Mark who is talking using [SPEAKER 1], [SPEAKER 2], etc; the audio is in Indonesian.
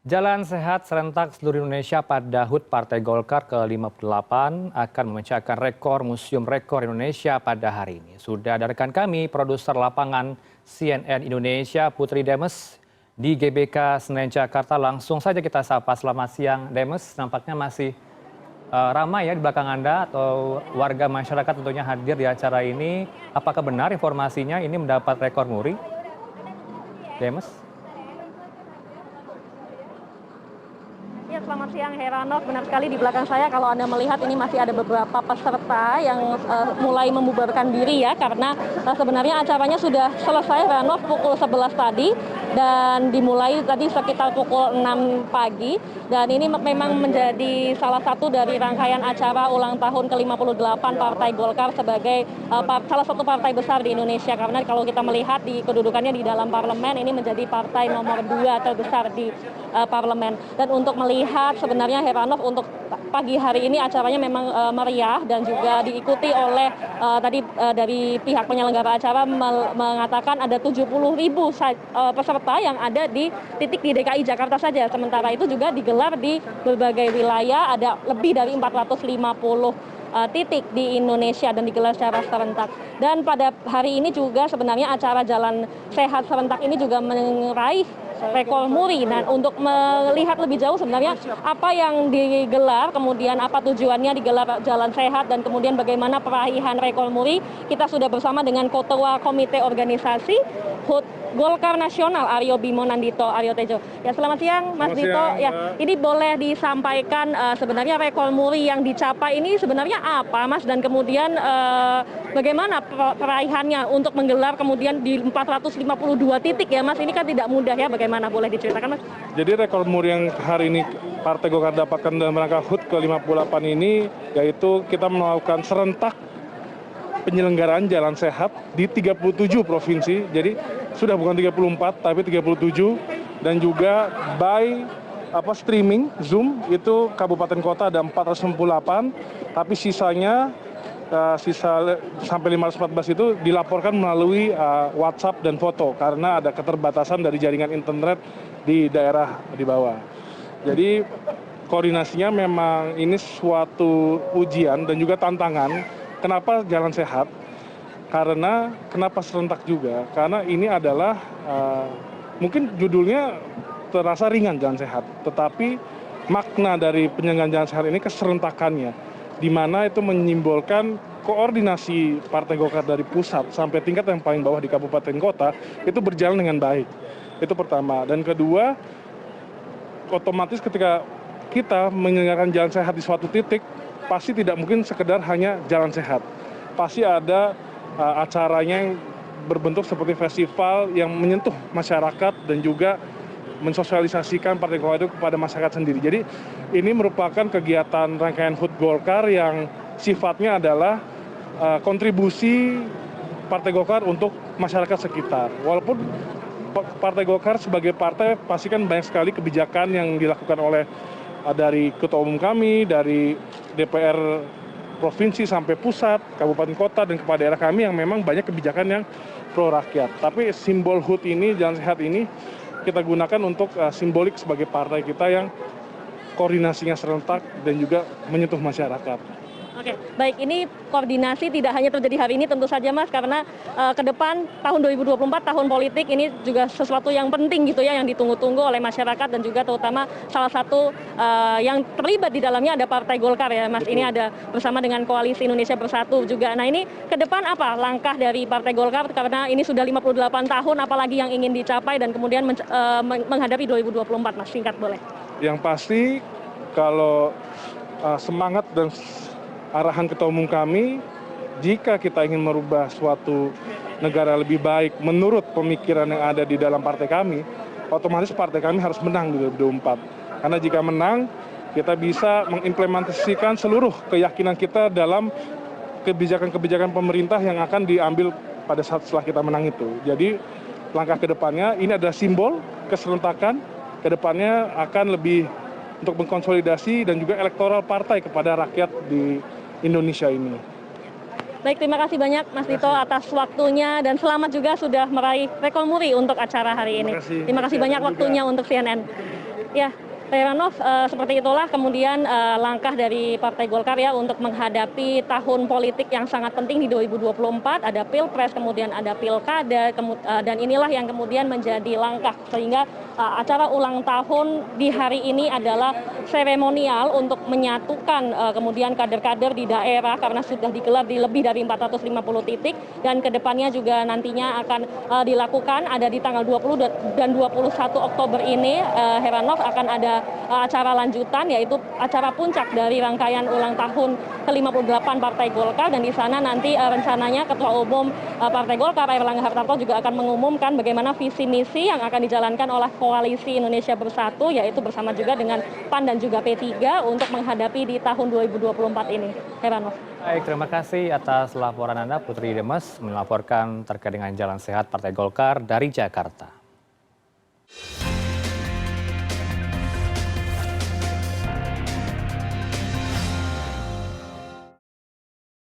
[SPEAKER 1] Jalan sehat serentak seluruh Indonesia pada HUT Partai Golkar ke-58 akan memecahkan rekor Museum Rekor Indonesia pada hari ini. Sudah ada rekan kami, produser lapangan CNN Indonesia, Putri Demes, di GBK Senen, Jakarta. Langsung saja kita sapa. Selamat siang, Demes. Nampaknya masih ramai ya di belakang Anda atau warga masyarakat tentunya hadir di acara ini. Apakah benar informasinya ini mendapat rekor muri, Demes?
[SPEAKER 2] Ya, selamat siang Heranov. Benar sekali di belakang saya kalau Anda melihat ini masih ada beberapa peserta yang mulai membubarkan diri ya, karena sebenarnya acaranya sudah selesai Heranov pukul 11 tadi dan dimulai tadi sekitar pukul 6 pagi, dan ini memang menjadi salah satu dari rangkaian acara ulang tahun ke-58 Partai Golkar sebagai salah satu partai besar di Indonesia, karena kalau kita melihat di kedudukannya di dalam parlemen ini menjadi partai nomor 2 terbesar di parlemen. Dan untuk melihat sebenarnya Heranov untuk pagi hari ini acaranya memang meriah dan juga diikuti oleh tadi dari pihak penyelenggara acara mengatakan ada 70.000 peserta yang ada di titik di DKI Jakarta saja. Sementara itu juga digelar di berbagai wilayah, ada lebih dari 450 titik di Indonesia dan digelar secara serentak. Dan pada hari ini juga sebenarnya acara Jalan Sehat Serentak ini juga meraih rekor muri. Nah, untuk melihat lebih jauh sebenarnya apa yang digelar, kemudian apa tujuannya digelar Jalan Sehat, dan kemudian bagaimana peraihan rekor muri, kita sudah bersama dengan Ketua Komite Organisasi HUT Golkar Nasional Aryo Bimo Nandito Aryo Tejo. Ya, selamat siang Mas Dito. Ya, ini boleh disampaikan sebenarnya rekor muri yang dicapai ini sebenarnya apa Mas, dan kemudian bagaimana peraihannya untuk menggelar kemudian di 452 titik ya Mas, ini kan tidak mudah ya, bagaimana boleh diceritakan Mas?
[SPEAKER 3] Jadi rekor muri yang hari ini Partai Golkar dapatkan dalam rangka HUT ke-58 ini yaitu kita melakukan serentak penyelenggaraan jalan sehat di 37 provinsi. Jadi sudah bukan 34 tapi 37, dan juga by streaming Zoom itu kabupaten kota ada 498, tapi sisanya sisa sampai 514 itu dilaporkan melalui WhatsApp dan foto karena ada keterbatasan dari jaringan internet di daerah di bawah. Jadi koordinasinya memang ini suatu ujian dan juga tantangan. Kenapa jalan sehat? Karena kenapa serentak juga? Karena ini adalah mungkin judulnya terasa ringan jalan sehat, tetapi makna dari penyelenggaraan jalan sehat ini keserentakannya, di mana itu menyimbolkan koordinasi Partai Golkar dari pusat sampai tingkat yang paling bawah di kabupaten kota itu berjalan dengan baik. Itu pertama. Dan kedua, otomatis ketika kita menyelenggarakan jalan sehat di suatu titik, pasti tidak mungkin sekedar hanya jalan sehat. Pasti ada acaranya yang berbentuk seperti festival yang menyentuh masyarakat dan juga mensosialisasikan Partai Golkar itu kepada masyarakat sendiri. Jadi ini merupakan kegiatan rangkaian HUT Golkar yang sifatnya adalah kontribusi Partai Golkar untuk masyarakat sekitar. Walaupun Partai Golkar sebagai partai pasti kan banyak sekali kebijakan yang dilakukan oleh dari ketua umum kami, dari DPR provinsi sampai pusat, kabupaten kota, dan kepala daerah kami yang memang banyak kebijakan yang pro rakyat. Tapi simbol HUT ini, jalan sehat ini, kita gunakan untuk simbolik sebagai partai kita yang koordinasinya serentak dan juga menyentuh masyarakat.
[SPEAKER 2] Oke, baik, ini koordinasi tidak hanya terjadi hari ini tentu saja Mas, karena ke depan tahun 2024 tahun politik ini juga sesuatu yang penting gitu ya, yang ditunggu-tunggu oleh masyarakat dan juga terutama salah satu yang terlibat di dalamnya ada Partai Golkar ya Mas. Betul. Ini ada bersama dengan Koalisi Indonesia Bersatu juga. Nah, ini ke depan apa langkah dari Partai Golkar, karena ini sudah 58 tahun, apalagi yang ingin dicapai dan kemudian menghadapi 2024 Mas, singkat boleh.
[SPEAKER 3] Yang pasti kalau semangat dan arahan ketua umum kami, jika kita ingin merubah suatu negara lebih baik menurut pemikiran yang ada di dalam partai kami, otomatis partai kami harus menang di 2024. Karena jika menang, kita bisa mengimplementasikan seluruh keyakinan kita dalam kebijakan-kebijakan pemerintah yang akan diambil pada saat setelah kita menang itu. Jadi langkah ke depannya ini adalah simbol keserentakan, ke depannya akan lebih untuk mengkonsolidasi dan juga elektoral partai kepada rakyat di Indonesia ini.
[SPEAKER 2] Baik, terima kasih banyak Mas Dito atas waktunya dan selamat juga sudah meraih rekor muri untuk acara hari ini. Terima kasih banyak waktunya untuk CNN. Ya, Heranov, seperti itulah kemudian langkah dari Partai Golkar ya untuk menghadapi tahun politik yang sangat penting di 2024, ada Pilpres, kemudian ada Pilkada, dan inilah yang kemudian menjadi langkah sehingga acara ulang tahun di hari ini adalah seremonial untuk menyatukan kemudian kader-kader di daerah karena sudah digelar di lebih dari 450 titik dan kedepannya juga nantinya akan dilakukan ada di tanggal 20 dan 21 Oktober ini, Heranov, akan ada acara lanjutan yaitu acara puncak dari rangkaian ulang tahun ke-58 Partai Golkar dan di sana nanti rencananya Ketua Umum Partai Golkar Airlangga Hartarto juga akan mengumumkan bagaimana visi misi yang akan dijalankan oleh Koalisi Indonesia Bersatu yaitu bersama juga dengan PAN dan juga P3 untuk menghadapi di tahun 2024 ini. Heranov.
[SPEAKER 1] Baik, terima kasih atas laporan Anda Putri Demes melaporkan terkait dengan jalan sehat Partai Golkar dari Jakarta.